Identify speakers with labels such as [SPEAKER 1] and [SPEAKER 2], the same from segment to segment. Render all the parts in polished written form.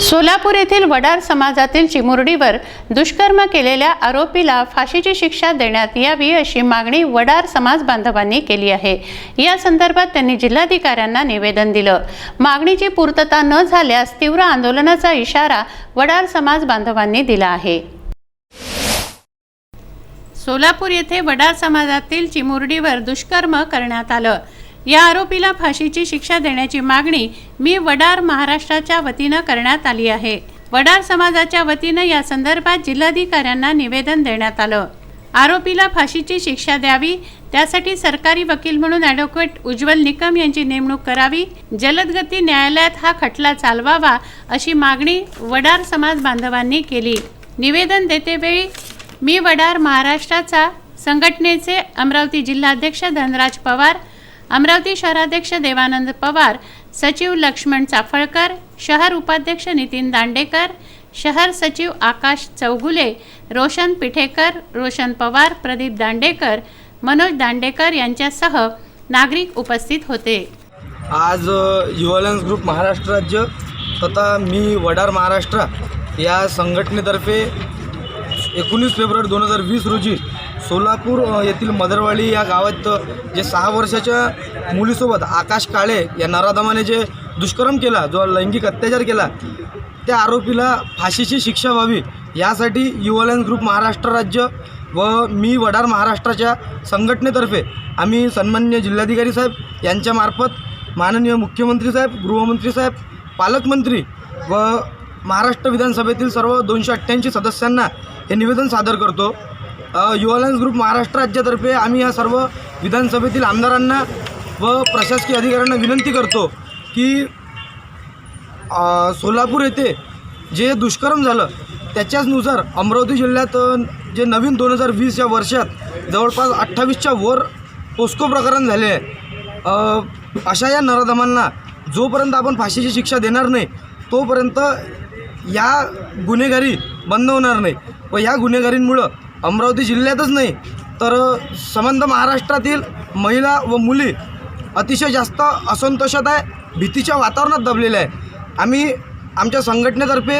[SPEAKER 1] सोलापूर येथील वडार समाजातील चिमुरडीवर दुष्कर्म केलेल्या आरोपीला फाशीची शिक्षा देण्यात यावी अशी मागणी वडार समाज बांधवांनी केली आहे। या संदर्भात त्यांनी जिल्हाधिकाऱ्यांना निवेदन दिलं। मागणीची पूर्तता न झाल्यास तीव्र आंदोलनाचा इशारा वडार समाज बांधवांनी दिला आहे। सोलापूर येथे वडार समाजातील चिमुरडीवर दुष्कर्म करण्यात आलं। या आरोपीला फाशीची शिक्षा देण्याची मागणी मी वडार महाराष्ट्राच्या वतीने करण्यात आली आहे। वडार समाजाच्या वतीने या संदर्भात जिल्हाधिकाऱ्यांना निवेदन देण्यात आलं। आरोपीला फाशीची शिक्षा द्यावी, त्यासाठी सरकारी वकील म्हणून ॲडव्होकेट उज्ज्वल निकम यांची नेमणूक करावी, जलदगती न्यायालयात हा खटला चालवावा अशी मागणी वडार समाज बांधवांनी केली। निवेदन देतेवेळी मी वडार महाराष्ट्राचा संघटनेचे अमरावती जिल्हाध्यक्ष धनराज पवार, अमरावती शहराध्यक्ष देवानंद पवार, सचिव लक्ष्मण चाफळकर, शहर उपाध्यक्ष नितीन दांडेकर, शहर सचिव आकाश चौगुले, रोशन पिठेकर, रोशन पवार, प्रदीप दांडेकर, मनोज दांडेकर यांच्यासह नागरिक उपस्थित होते।
[SPEAKER 2] आज युवालन्स ग्रुप महाराष्ट्र राज्य तथा मी वडार महाराष्ट्र या संघटनेतर्फे 19 फेब्रुवारी 2020 रोजी सोलापूर येथील मदरवाडी या गावात जे 6 वर्षाच्या मुलीसोबत आकाश काळे या नराधमाने जे दुष्कर्म केला, जो लैंगिक अत्याचार केला, त्या आरोपीला फाशीची शिक्षा व्हावी यासाठी युवालन्स ग्रुप महाराष्ट्र राज्य व मी वडार महाराष्ट्राच्या संघटनेतर्फे आम्ही सन्माननीय जिल्हाधिकारी साहेब यांच्यामार्फत माननीय मुख्यमंत्री साहेब, गृहमंत्री साहेब, पालकमंत्री व महाराष्ट्र विधानसभेतील सर्व 288 सदस्यांना हे निवेदन सादर करतो। युवालन्स ग्रुप महाराष्ट्र राज्यातर्फे आम्ही या सर्व विधानसभेतील आमदारांना व प्रशासकीय अधिकाऱ्यांना विनंती करतो की सोलापूर येथे जे दुष्कर्म झालं त्याच्याचनुसार अमरावती जिल्ह्यात जे नवीन 2020 या वर्षात जवळपास 28च्या वर पोस्को प्रकरण झाले आहे। अशा या नराधमांना जोपर्यंत आपण फाशीची शिक्षा देणार नाही तोपर्यंत या गुन्हेगारी बंद होणार नाही व या गुन्हेगारींमुळं अमरावती जिल्ह्यातच नाही तर संबंध महाराष्ट्रातील महिला व मुली अतिशय जास्त असंतोषात आहे, भीतीच्या वातावरणात दबलेल्या आहे। आम्ही आमच्या संघटनेतर्फे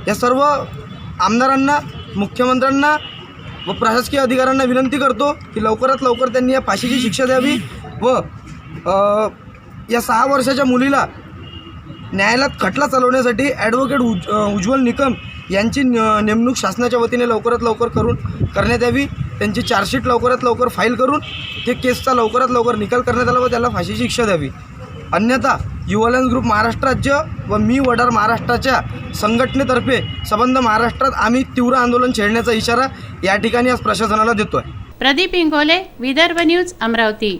[SPEAKER 2] या सर्व आमदारांना, मुख्यमंत्र्यांना व प्रशासकीय अधिकाऱ्यांना विनंती करतो की लवकरात लवकर त्यांनी या फाशीची शिक्षा द्यावी व या 6 वर्षाच्या मुलीला न्यायालयात खटला चालवण्यासाठी ॲडव्होकेट उज्ज्वल निकम यांची नेमणूक शासनाच्या वतीने लवकरात लवकर करण्यात यावी। त्यांची चार्जशीट लवकरात लवकर फाईल करून ते केसचा लवकरात लवकर निकाल करण्यात आला व त्याला फाशीची शिक्षा द्यावी। अन्यथा युवालन्स ग्रुप महाराष्ट्र राज्य व मी वडार महाराष्ट्राच्या संघटनेतर्फे संबंध महाराष्ट्रात आम्ही तीव्र आंदोलन छेडण्याचा इशारा या ठिकाणी आज प्रशासनाला देतोय।
[SPEAKER 1] प्रदीप इंगोले, विदर्भ न्यूज, अमरावती।